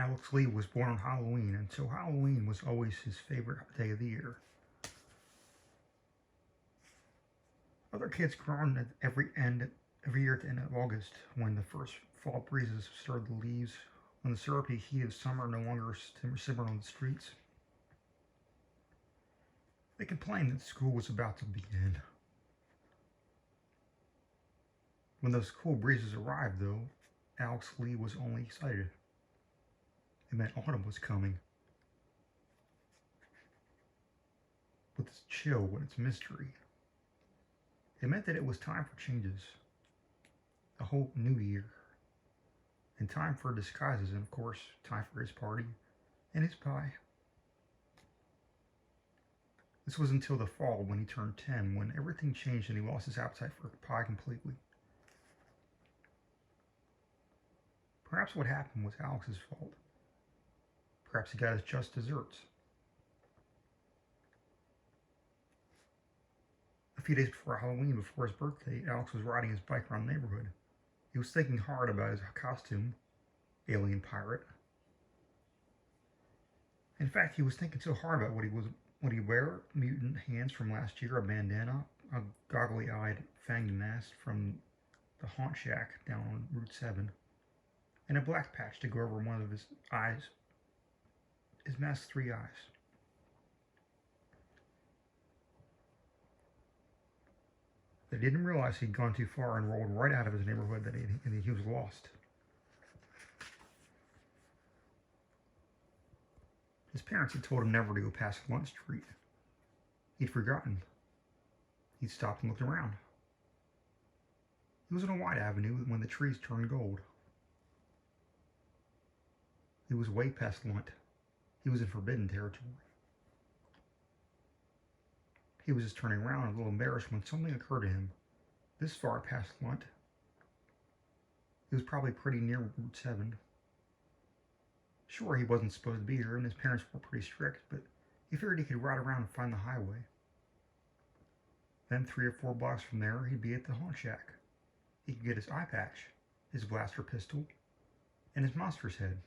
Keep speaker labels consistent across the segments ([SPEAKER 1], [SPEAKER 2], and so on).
[SPEAKER 1] Alex Lee was born on Halloween, and so Halloween was always his favorite day of the year. Other kids grown at every year at the end of August, when the first fall breezes stirred the leaves, when the syrupy heat of summer no longer simmered on the streets. They complained that school was about to begin. When those cool breezes arrived, though, Alex Lee was only excited. It meant autumn was coming. With its chill, with its mystery. It meant that it was time for changes. A whole new year. And time for disguises, and of course, time for his party and his pie. This was until the fall, when he turned 10, when everything changed and he lost his appetite for pie completely. Perhaps what happened was Alex's fault. Perhaps he got his just desserts. A few days before Halloween, before his birthday, Alex was riding his bike around the neighborhood. He was thinking hard about his costume, alien pirate. In fact, he was thinking so hard about what he'd wear: mutant hands from last year, a bandana, a goggly-eyed fanged mask from the Haunt Shack down on Route 7, and a black patch to go over one of his eyes, his mask's 3 eyes. They didn't realize he'd gone too far and rolled right out of his neighborhood, and he was lost. His parents had told him never to go past Blunt Street. He'd forgotten. He'd stopped and looked around. He was on a wide avenue when the trees turned gold. He was way past Lunt. He was in forbidden territory. He was just turning around, a little embarrassed, when something occurred to him. This far past Lunt, he was probably pretty near Route 7. Sure, he wasn't supposed to be here, and his parents were pretty strict, but he figured he could ride around and find the highway. Then 3 or 4 blocks from there, he'd be at the Haunt Shack. He could get his eye patch, his blaster pistol, and his monster's head.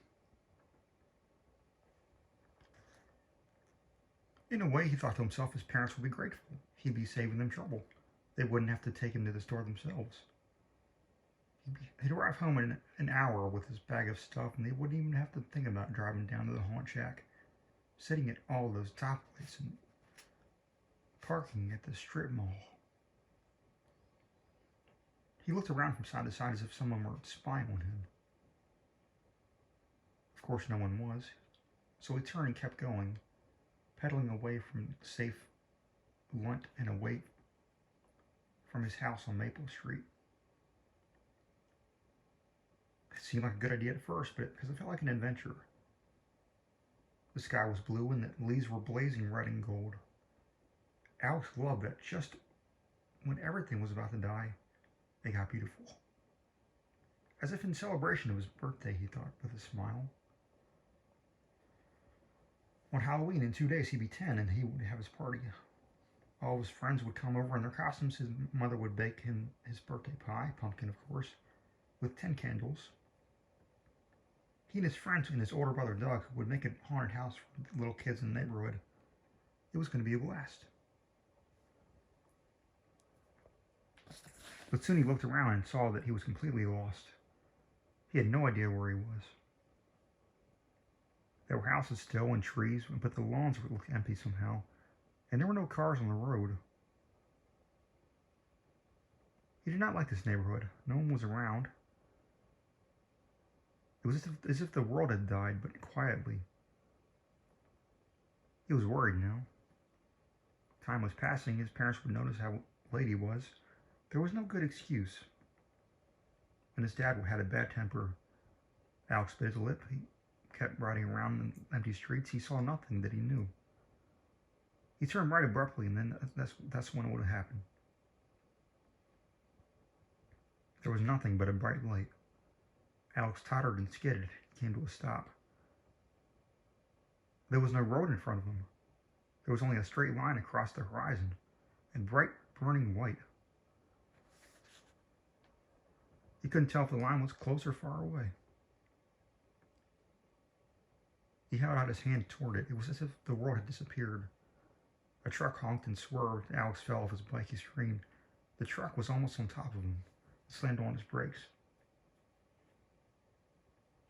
[SPEAKER 1] In a way, he thought to himself, his parents would be grateful. He'd be saving them trouble. They wouldn't have to take him to the store themselves. He'd arrive home in an hour with his bag of stuff, and they wouldn't even have to think about driving down to the Haunt Shack, sitting at all those stoplights and parking at the strip mall. He looked around from side to side as if someone were spying on him. Of course, no one was, so he turned and kept going, pedaling away from safe Lunt and away from his house on Maple Street. It seemed like a good idea at first, because it felt like an adventure. The sky was blue and the leaves were blazing red and gold. Alex loved that just when everything was about to die, it got beautiful. As if in celebration of his birthday, he thought with a smile. On Halloween, in 2 days, he'd be 10 and he would have his party. All of his friends would come over in their costumes. His mother would bake him his birthday pie, pumpkin of course, with 10 candles. He and his friends and his older brother Doug would make a haunted house for little kids in the neighborhood. It was going to be a blast. But soon he looked around and saw that he was completely lost. He had no idea where he was. There were houses still and trees, but the lawns looked empty somehow, and there were no cars on the road. He did not like this neighborhood. No one was around. It was as if the world had died, but quietly. He was worried now. Time was passing. His parents would notice how late he was. There was no good excuse. When his dad had a bad temper, Alex bit his lip. He kept riding around in empty streets. He saw nothing that he knew. He turned right abruptly, and then that's when it would have happened. There was nothing but a bright light. Alex tottered and skidded. He came to a stop. There was no road in front of him. There was only a straight line across the horizon, and bright, burning white. He couldn't tell if the line was close or far away. He held out his hand toward it. It was as if the world had disappeared. A truck honked and swerved. Alex fell off his bike. He screamed. The truck was almost on top of him. He slammed on his brakes.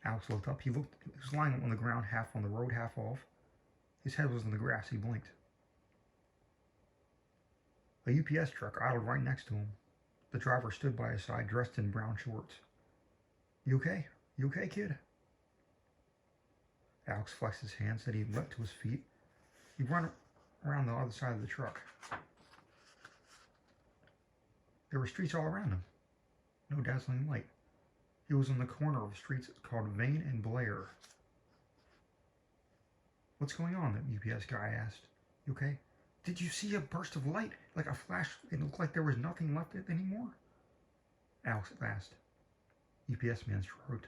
[SPEAKER 1] Alex looked up. He was lying on the ground, half on the road, half off. His head was in the grass. He blinked. A UPS truck idled right next to him. The driver stood by his side, dressed in brown shorts. You okay? You okay, kid? Alex flexed his hands, then he leapt to his feet. He ran around the other side of the truck. There were streets all around him. No dazzling light. He was on the corner of streets called Vane and Blair. What's going on? The UPS guy asked. You okay? Did you see a burst of light? Like a flash? It looked like there was nothing left anymore? Alex asked. UPS man shrugged.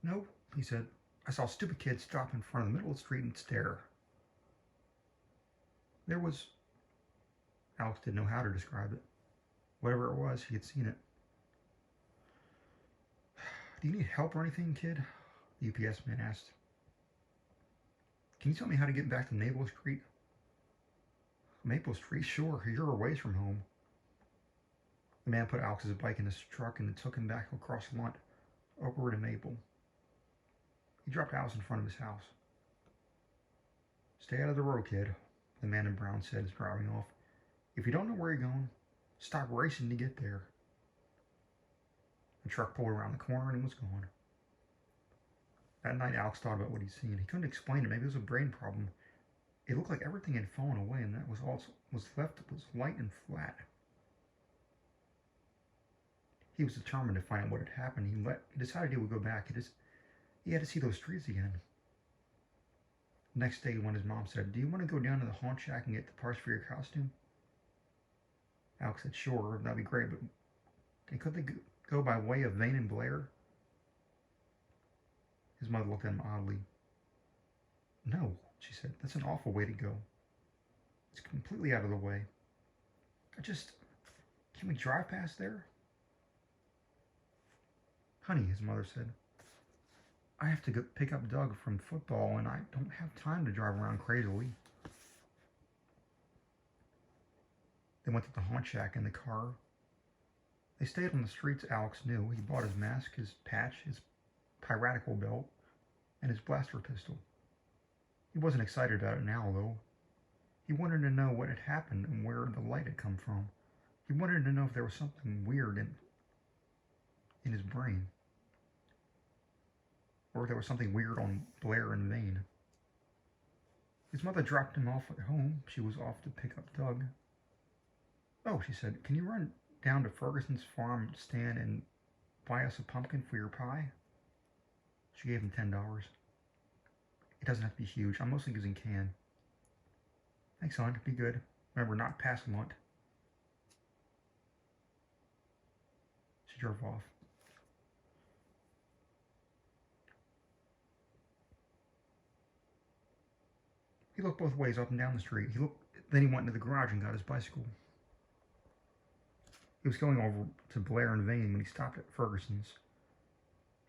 [SPEAKER 1] No, he said. I saw a stupid kid stop in front of the middle of the street and stare. There was... Alex didn't know how to describe it. Whatever it was, he had seen it. Do you need help or anything, kid? The UPS man asked. Can you tell me how to get back to Maple Street? Maple Street? Sure, you're a ways from home. The man put Alex's bike in his truck and took him back across the lot over to Maple. He dropped Alex in front of his house. Stay out of the road, kid, the man in brown said as driving off. If you don't know where you're going, stop racing to get there. The truck pulled around the corner and was gone. That night, Alex thought about what he'd seen. He couldn't explain it. Maybe it was a brain problem. It looked like everything had fallen away, and that was all was left was light and flat. He was determined to find out what had happened. He decided he would go back. He had to see those streets again. The next day, when his mom said, "Do you want to go down to the haunt shack and get the parts for your costume?" Alex said, "Sure, that'd be great, but could they go by way of Vane and Blair?" His mother looked at him oddly. "No," she said. "That's an awful way to go. It's completely out of the way. Can we drive past there?" "Honey," his mother said, "I have to go pick up Doug from football, and I don't have time to drive around crazily." They went to the haunt shack in the car. They stayed on the streets Alex knew. He bought his mask, his patch, his piratical belt, and his blaster pistol. He wasn't excited about it now, though. He wanted to know what had happened and where the light had come from. He wanted to know if there was something weird in his brain. Or if there was something weird on Blair and Vane. His mother dropped him off at home. She was off to pick up Doug. "Oh," she said, "can you run down to Ferguson's farm stand and buy us a pumpkin for your pie?" She gave him $10. "It doesn't have to be huge. I'm mostly using can." "Thanks, hon. Be good. Remember, not past lunch." She drove off. He looked both ways, up and down the street. Then he went into the garage and got his bicycle. He was going over to Blair and Vane when he stopped at Ferguson's.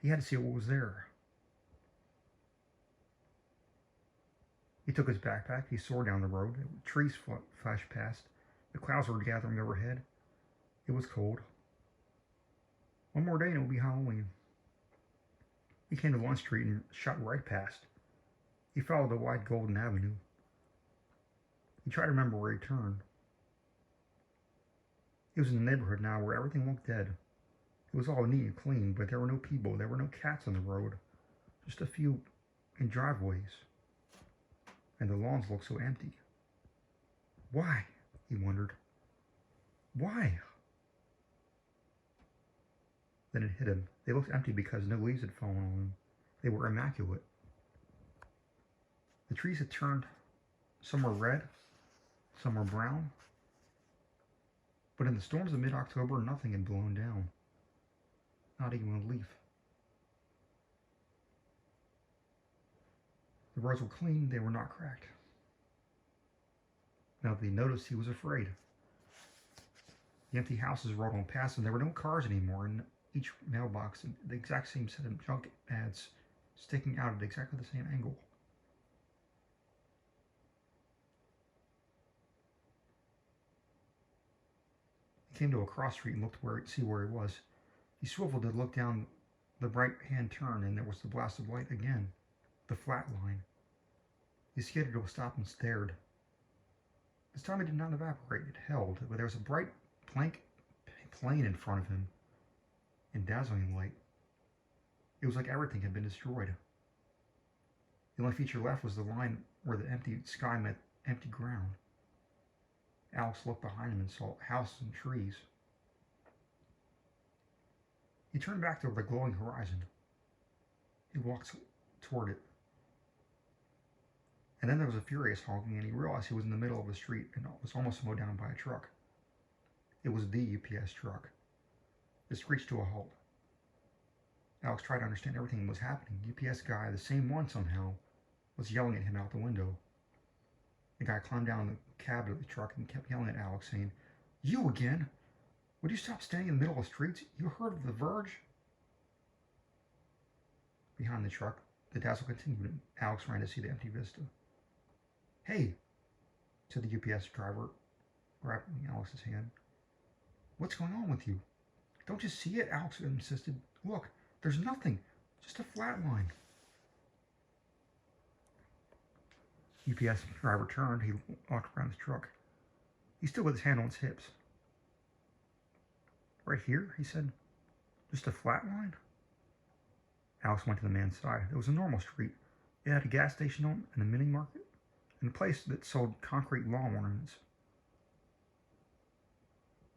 [SPEAKER 1] He had to see what was there. He took his backpack. He soared down the road. Trees flashed past. The clouds were gathering overhead. It was cold. One more day and it would be Halloween. He came to Lund Street and shot right past. He followed the wide golden avenue. He tried to remember where he turned. He was in the neighborhood now where everything looked dead. It was all neat and clean, but there were no people. There were no cats on the road. Just a few in driveways. And the lawns looked so empty. Why? He wondered. Why? Then it hit him. They looked empty because no leaves had fallen on them. They were immaculate. The trees had turned. Some were red, some were brown. But in the storms of mid-October, nothing had blown down. Not even a leaf. The roads were clean, they were not cracked. Now that he noticed, he was afraid. The empty houses rolled on past, and there were no cars anymore. In each mailbox, the exact same set of junk ads sticking out at exactly the same angle. He came to a cross street and looked to see where he was. He swiveled to look down the right-hand turn, and there was the blast of light again, the flat line. He skidded to a stop and stared. This time it did not evaporate, it held, but there was a bright blank plane in front of him, in dazzling light. It was like everything had been destroyed. The only feature left was the line where the empty sky met empty ground. Alex looked behind him and saw houses and trees. He turned back to the glowing horizon. He walked toward it. And then there was a furious honking, and he realized he was in the middle of the street and was almost mowed down by a truck. It was the UPS truck. It screeched to a halt. Alex tried to understand everything that was happening. UPS guy, the same one somehow, was yelling at him out the window. The guy climbed down the cab of the truck and kept yelling at Alex, saying, "You again? Would you stop standing in the middle of the streets? You heard of the Verge?" Behind the truck, the dazzle continued, and Alex ran to see the empty vista. "Hey," said the UPS driver, grabbing Alex's hand. "What's going on with you? Don't you see it?" Alex insisted. "Look, there's nothing, just a flat line." UPS driver turned. He walked around his truck. He stood with his hand on his hips. "Right here," he said. "Just a flat line?" Alex went to the man's side. It was a normal street. It had a gas station on it and a mini market, and a place that sold concrete lawn ornaments.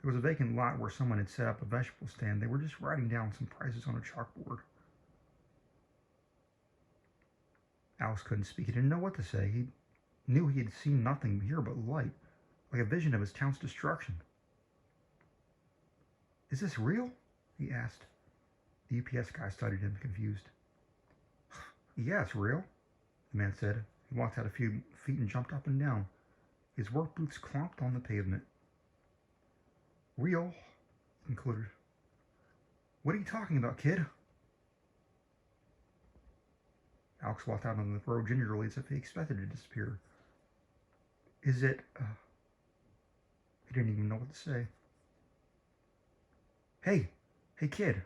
[SPEAKER 1] There was a vacant lot where someone had set up a vegetable stand. They were just writing down some prices on a chalkboard. Alex couldn't speak. He didn't know what to say. He knew he had seen nothing here but light, like a vision of his town's destruction. "Is this real?" he asked. The UPS guy studied him, confused. "Yeah, it's real," the man said. He walked out a few feet and jumped up and down. His work boots clomped on the pavement. "Real," he concluded. "What are you talking about, kid?" Alex walked out on the road gingerly as if he expected to disappear. "Is it..." He didn't even know what to say. Hey, kid,"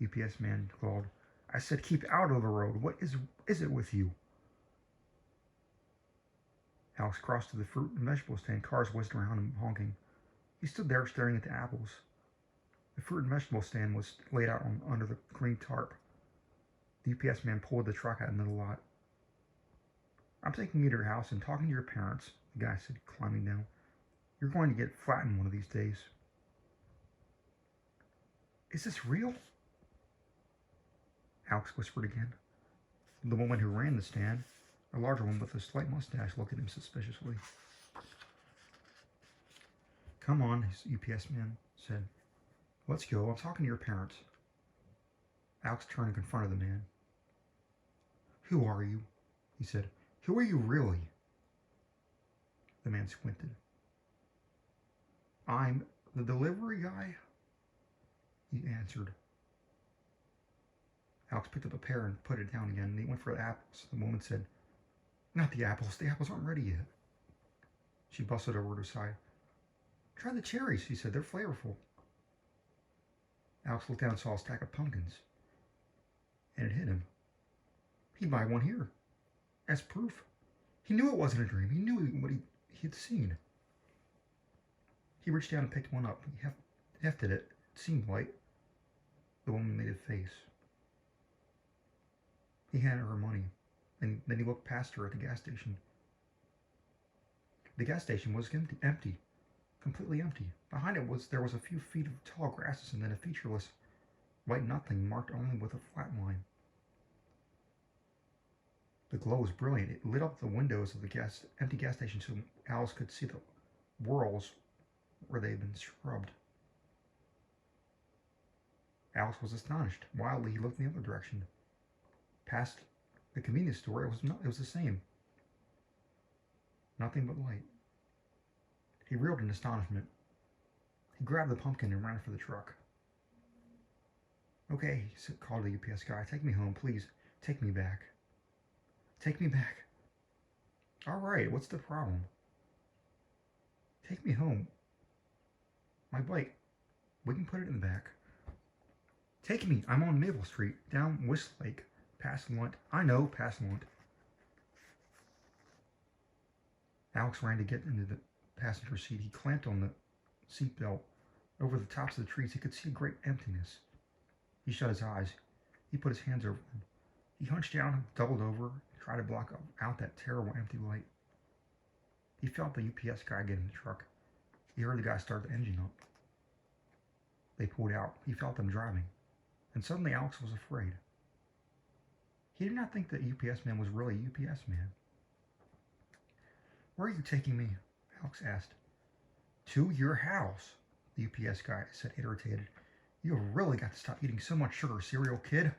[SPEAKER 1] UPS man called. "I said keep out of the road. What is it with you?" Alex crossed to the fruit and vegetable stand. Cars whizzed around him, honking. He stood there staring at the apples. The fruit and vegetable stand was laid out under the green tarp. The UPS man pulled the truck out into the lot. "I'm taking you to your house and talking to your parents," the guy said, climbing down. "You're going to get flattened one of these days." "Is this real?" Alex whispered again. The woman who ran the stand, a larger one with a slight mustache, looked at him suspiciously. "Come on," his UPS man said. "Let's go. I'm talking to your parents." Alex turned and confronted the man. "Who are you?" he said. "Who are you really?" The man squinted. "I'm the delivery guy," he answered. Alex picked up a pear and put it down again, and he went for the apples. The woman said, "Not the apples. The apples aren't ready yet." She bustled over to his side. "Try the cherries," he said. "They're flavorful." Alex looked down and saw a stack of pumpkins, and it hit him. He'd buy one here, as proof. He knew it wasn't a dream. He knew what he had seen. He reached down and picked one up. He hefted it. It seemed light. The woman made a face. He handed her money, and then he looked past her at the gas station. The gas station was empty, completely empty. Behind it there was a few feet of tall grasses and then a featureless white nothing marked only with a flat line. The glow was brilliant. It lit up the windows of the empty gas station so Alice could see the whorls where they had been scrubbed. Alice was astonished. Wildly, he looked in the other direction. Past the convenience store, it was the same. Nothing but light. He reeled in astonishment. He grabbed the pumpkin and ran for the truck. "Okay," he called the UPS guy. "Take me home, please. Take me back. Take me back. All right, what's the problem? Take me home. My bike. We can put it in the back. Take me. I'm on Maple Street, down Westlake, past Lunt. I know, past Lunt. Alex ran to get into the passenger seat. He clamped on the seatbelt. Over the tops of the trees, he could see a great emptiness. He shut his eyes. He put his hands over them. He hunched down, doubled over, and tried to block out that terrible empty light. He felt the UPS guy get in the truck. He heard the guy start the engine up. They pulled out. He felt them driving. And suddenly Alex was afraid. He did not think the UPS man was really a UPS man. Where are you taking me? Alex asked. To your house, the UPS guy said, irritated. You have really got to stop eating so much sugar cereal, kid.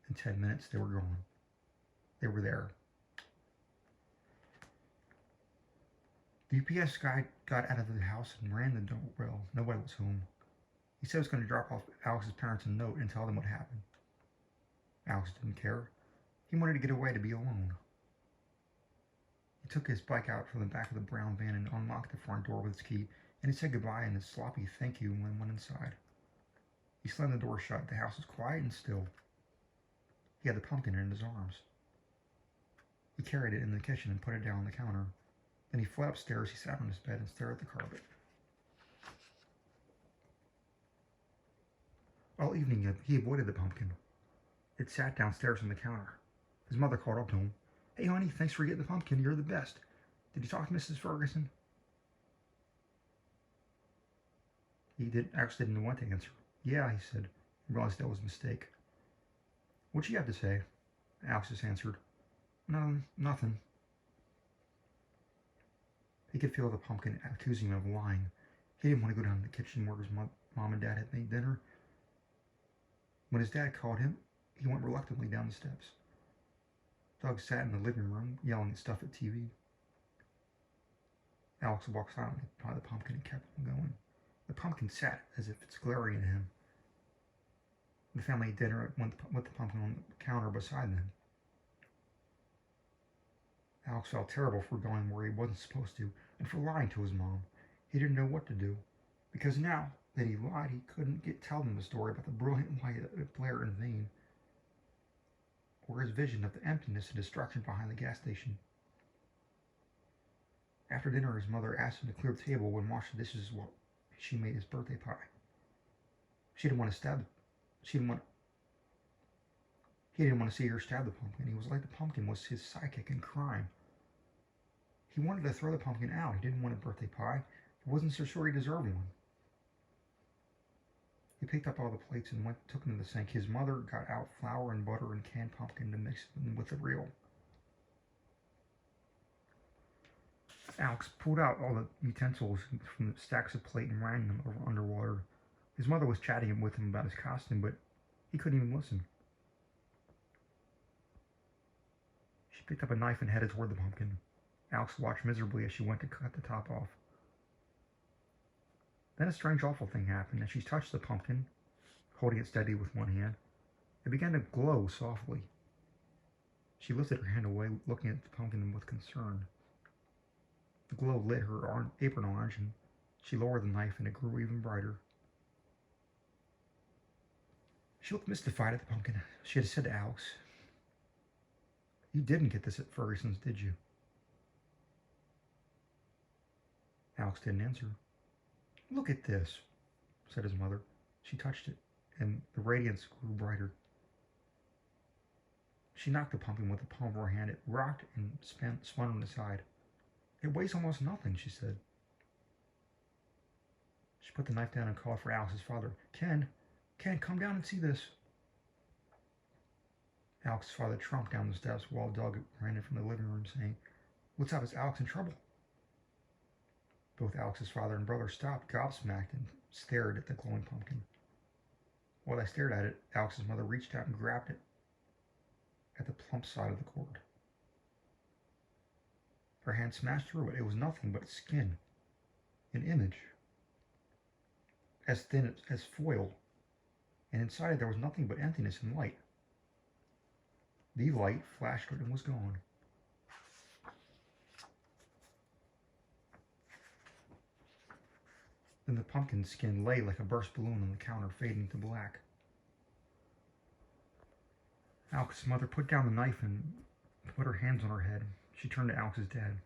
[SPEAKER 1] In 10 minutes, they were gone. They were there. The UPS guy got out of the house and rang the doorbell. Nobody was home. He said he was going to drop off Alex's parents a note and tell them what happened. Alex didn't care. He wanted to get away to be alone. He took his bike out from the back of the brown van and unlocked the front door with his key, and he said goodbye and a sloppy thank you and went inside. He slammed the door shut. The house was quiet and still. He had the pumpkin in his arms. He carried it in the kitchen and put it down on the counter. Then he fled upstairs. He sat on his bed and stared at the carpet. All evening he avoided the pumpkin. It sat downstairs on the counter. His mother called up to him. Hey, honey, thanks for getting the pumpkin. You're the best. Did you talk to Mrs. Ferguson? Alex didn't want to answer. Yeah, he said. He realized that was a mistake. What'd you have to say? Alex just answered. No, nothing. He could feel the pumpkin accusing him of lying. He didn't want to go down to the kitchen where his mom and dad had made dinner. When his dad called him, he went reluctantly down the steps. Doug sat in the living room, yelling at stuff at TV. Alex walked silently by the pumpkin and kept on going. The pumpkin sat as if it's glaring at him. The family ate dinner went with the pumpkin on the counter beside them. Alex felt terrible for going where he wasn't supposed to and for lying to his mom. He didn't know what to do, because now that he lied, he couldn't tell them the story about the brilliant light that blared in vain, or his vision of the emptiness and destruction behind the gas station. After dinner, his mother asked him to clear the table and wash the dishes while she made his birthday pie. He didn't want to see her stab the pumpkin. He was like the pumpkin was his sidekick in crime. He wanted to throw the pumpkin out. He didn't want a birthday pie. He wasn't so sure he deserved one. He picked up all the plates and took them to the sink. His mother got out flour and butter and canned pumpkin to mix them with the real. Alex pulled out all the utensils from the stacks of plate and ran them over underwater. His mother was chatting with him about his costume, but he couldn't even listen. She picked up a knife and headed toward the pumpkin. Alex watched miserably as she went to cut the top off. Then a strange, awful thing happened. As she touched the pumpkin, holding it steady with one hand, it began to glow softly. She lifted her hand away, looking at the pumpkin with concern. The glow lit her apron orange, and she lowered the knife, and it grew even brighter. She looked mystified at the pumpkin. She had said to Alex, "You didn't get this at Ferguson's, did you?" Alex didn't answer. "Look at this," said his mother. She touched it, and the radiance grew brighter. She knocked the pumpkin with the palm of her hand. It rocked and spun on the side. "It weighs almost nothing," she said. She put the knife down and called for Alex's father. Ken, come down and see this." Alex's father tromped down the steps while Doug ran in from the living room saying, "What's up? Is Alex in trouble?" Both Alex's father and brother stopped, gobsmacked, and stared at the glowing pumpkin. While they stared at it, Alex's mother reached out and grabbed it at the plump side of the cord. Her hand smashed through it. It was nothing but skin, an image, as thin as foil. and inside it there was nothing but emptiness and light. The light flashed and was gone. Then the pumpkin skin lay like a burst balloon on the counter, fading to black. Alex's mother put down the knife and put her hands on her head. She turned to Alex's dad.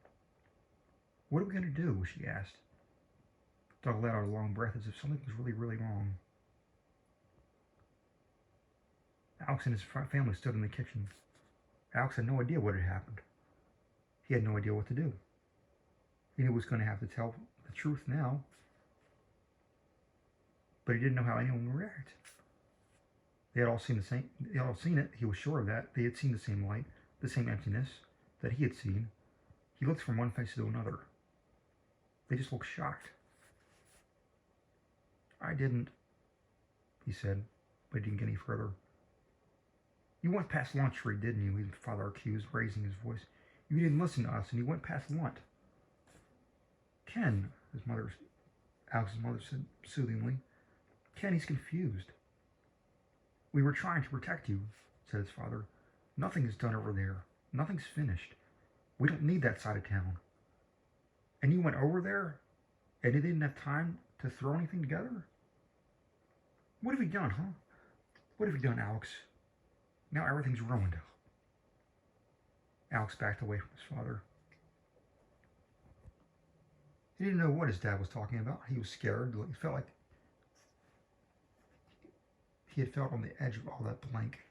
[SPEAKER 1] "What are we going to do?" she asked. Doug let out a long breath as if something was really, really wrong. Alex and his family stood in the kitchen. Alex had no idea what had happened. He had no idea what to do. He knew he was going to have to tell the truth now, but he didn't know how anyone would react. They had all seen the same. They had all seen it. He was sure of that. They had seen the same light, the same emptiness that he had seen. He looked from one face to another. They just looked shocked. "I didn't," he said, but he didn't get any further. "You went past lunch free, didn't you?" his father accused, raising his voice. "You didn't listen to us, and you went past lunch." "Ken," Alex's mother said soothingly. "Ken, he's confused." "We were trying to protect you," said his father. "Nothing is done over there. Nothing's finished. We don't need that side of town. And you went over there, and you didn't have time to throw anything together? What have you done, huh? What have you done, Alex? Now everything's ruined." Alex backed away from his father. He didn't know what his dad was talking about. He was scared. He felt like he had felt on the edge of all that blank,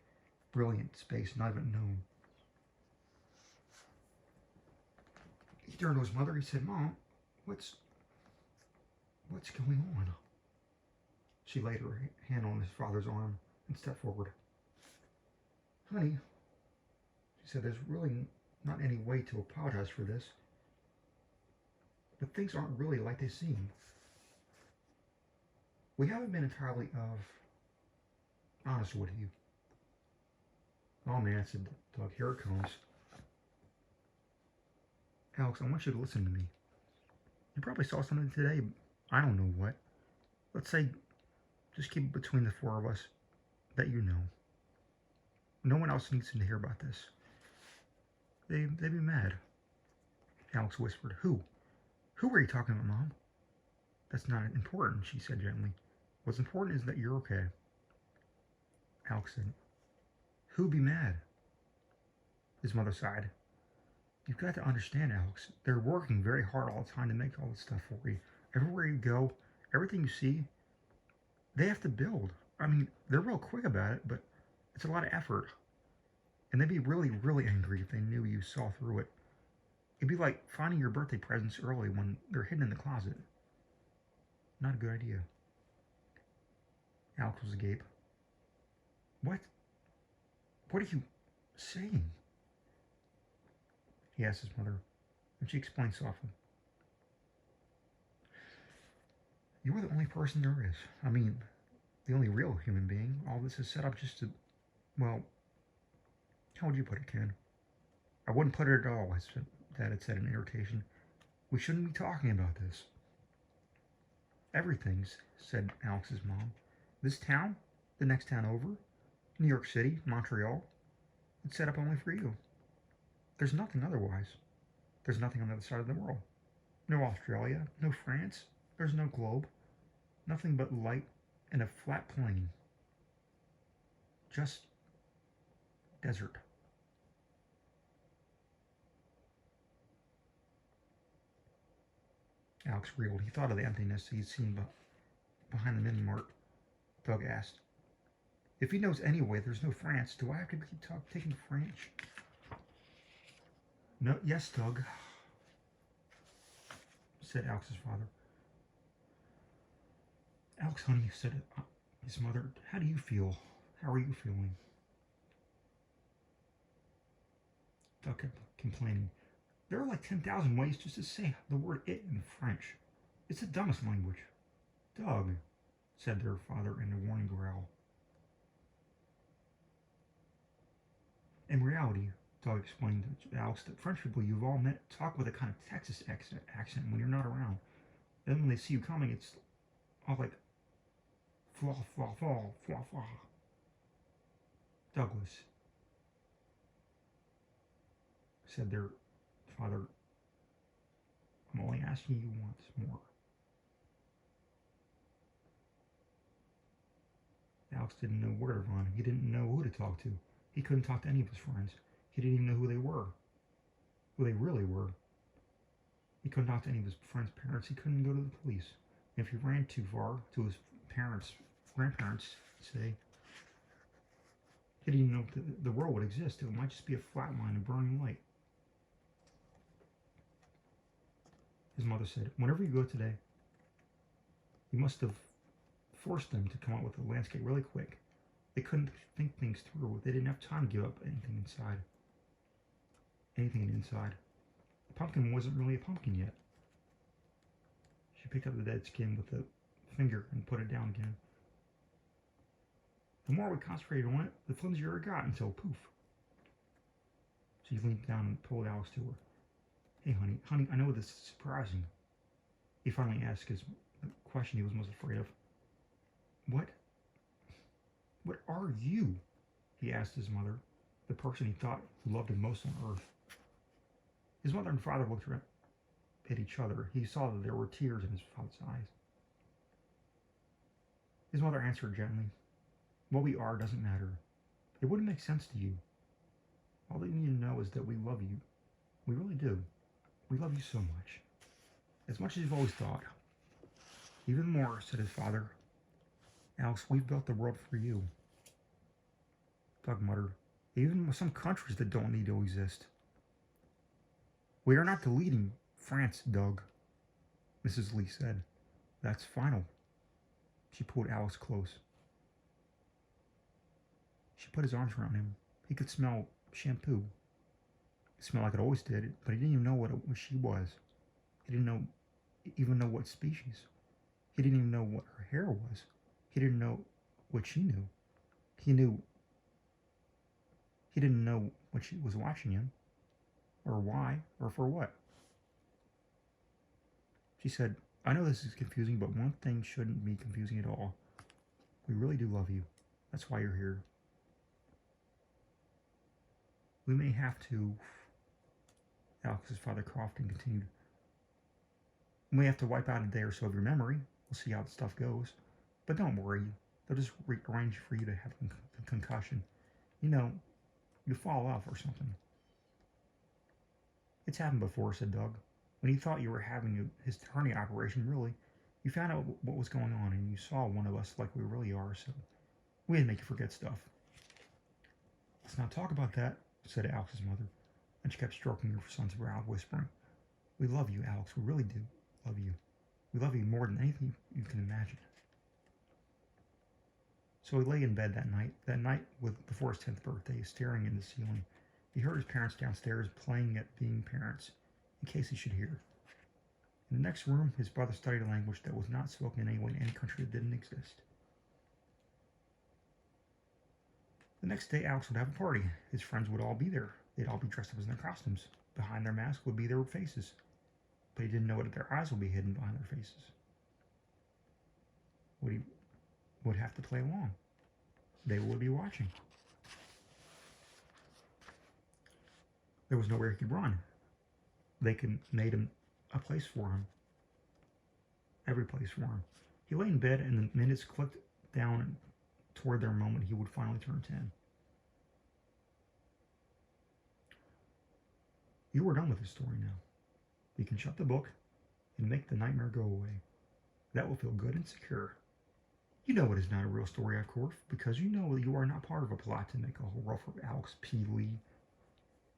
[SPEAKER 1] brilliant space, not even known. He turned to his mother. He said, "Mom, what's going on?" She laid her hand on his father's arm and stepped forward. "Honey," she said, "there's really not any way to apologize for this. But things aren't really like they seem. We haven't been entirely honest with you." "Oh man," said Doug, "here it comes. Alex, I want you to listen to me. You probably saw something today. I don't know what. Let's say, just keep it between the four of us that you know. No one else needs to hear about this. They'd be mad." Alex whispered. Who are you talking about, Mom?" "That's not important," she said gently. "What's important is that you're okay." Alex said, "Who'd be mad?" His mother sighed. "You've got to understand, Alex. They're working very hard all the time to make all this stuff for you. Everywhere you go, everything you see, they have to build. I mean, they're real quick about it, but it's a lot of effort. And they'd be really, really angry if they knew you saw through it. It'd be like finding your birthday presents early when they're hidden in the closet. Not a good idea." Alex was agape. What are you saying?" he asked his mother, and she explained softly. "You're the only person there is. I mean, the only real human being. All this is set up just to, well, how would you put it, Ken?" "I wouldn't put it at all," Dad had said in irritation. "We shouldn't be talking about this." "Everything's," said Alex's mom. "This town, the next town over, New York City, Montreal, it's set up only for you. There's nothing otherwise. There's nothing on the other side of the world. No Australia, no France, there's no globe. Nothing but light and a flat plain. Just desert." Alex reeled. He thought of the emptiness he'd seen behind the mini-mart. Doug asked, "If he knows anyway there's no France, do I have to keep taking French?" "No, yes, Doug," said Alex's father. "Alex, honey," said his mother, "how do you feel? How are you feeling?" Doug kept complaining. "There are like 10,000 ways just to say the word 'it' in French. It's the dumbest language." "Doug," said their father in a warning growl. "In reality," Doug explained to Alex, "that French people you've all met talk with a kind of Texas accent when you're not around. Then when they see you coming, it's all like Flaw, flaw, flaw, flaw, flaw. Douglas, said their father, I'm only asking you once more. Alex didn't know where to run. He didn't know who to talk to. He couldn't talk to any of his friends. He didn't even know who they were. Who they really were. He couldn't talk to any of his friends' parents. He couldn't go to the police. And if he ran too far to his grandparents, say, he didn't even know if the world would exist. It might just be a flat line of burning light. His mother said, whenever you go today, you must have forced them to come up with a landscape really quick. They couldn't think things through. They didn't have time to give up anything inside. The pumpkin wasn't really a pumpkin yet. She picked up the dead skin with a finger and put it down again. The more we concentrated on it, the flimsier it got until poof. She leaned down and pulled Alex to her. Hey, honey, I know this is surprising. He finally asked the question he was most afraid of. What are you? He asked his mother, the person he thought who loved him most on earth. His mother and father looked at each other. He saw that there were tears in his father's eyes. His mother answered gently, what we are doesn't matter. It wouldn't make sense to you. All that you need to know is that we love you. We really do. We love you so much as you've always thought. Even more, said his father. Alex, we've built the world for you. Doug muttered, even with some countries that don't need to exist. We are not deleting France, Doug, Mrs. Lee said. That's final. She pulled Alex close. She put his arms around him. He could smell shampoo. It smelled like it always did, but he didn't even know what she was. He didn't even know what species. He didn't even know what her hair was. He didn't know what she knew. He didn't know what she was watching him, or why, or for what. She said, I know this is confusing, but one thing shouldn't be confusing at all. We really do love you. That's why you're here. We may have to, Alex's father coughed and continued, we may have to wipe out a day or so of your memory. We'll see how the stuff goes. But don't worry. They'll just arrange for you to have a concussion. You know, you fall off or something. It's happened before, said Doug. When you thought you were having his hernia operation, really, you found out what was going on and you saw one of us like we really are, so we had to make you forget stuff. Let's not talk about that, said Alex's mother, and she kept stroking her son's brow, whispering, we love you, Alex, we really do love you. We love you more than anything you can imagine. So he lay in bed that night before his 10th birthday, staring in the ceiling. He heard his parents downstairs playing at being parents, in case he should hear. In the next room, his brother studied a language that was not spoken anyway in any country that didn't exist. The next day, Alex would have a party. His friends would all be there. They'd all be dressed up in their costumes. Behind their masks would be their faces. But he didn't know that their eyes would be hidden behind their faces. He would have to play along. They would be watching. There was nowhere he could run. They made him a place for him. Every place for him. He lay in bed and the minutes clicked down toward their moment he would finally turn 10. You are done with this story now. You can shut the book and make the nightmare go away. That will feel good and secure. You know it is not a real story, of course, because you know you are not part of a plot to make a horror for Alex P. Lee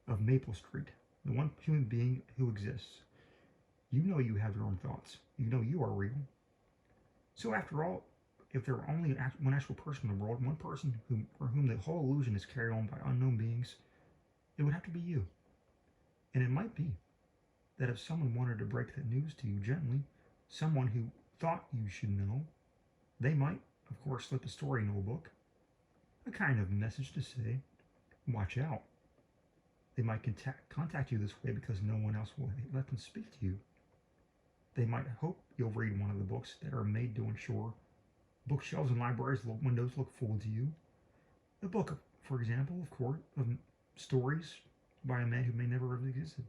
[SPEAKER 1] of Maple Street, the one human being who exists. You know you have your own thoughts. You know you are real. So after all, if there were only one actual person in the world, one person for whom the whole illusion is carried on by unknown beings, it would have to be you. And it might be that if someone wanted to break that news to you gently, someone who thought you should know, they might, of course, slip a story into a book. A kind of message to say, watch out. They might contact you this way because no one else will let them speak to you. They might hope you'll read one of the books that are made to ensure Bookshelves in libraries' windows look full to you. A book, for example, of stories by a man who may never have existed.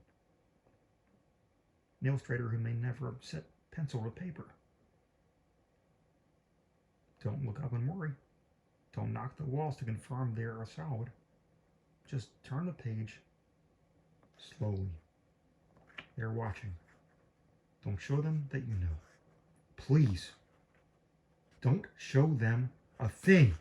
[SPEAKER 1] An illustrator who may never have set pencil to paper. Don't look up and worry. Don't knock the walls to confirm they are solid. Just turn the page slowly. They're watching. Don't show them that you know. Please, don't show them a thing.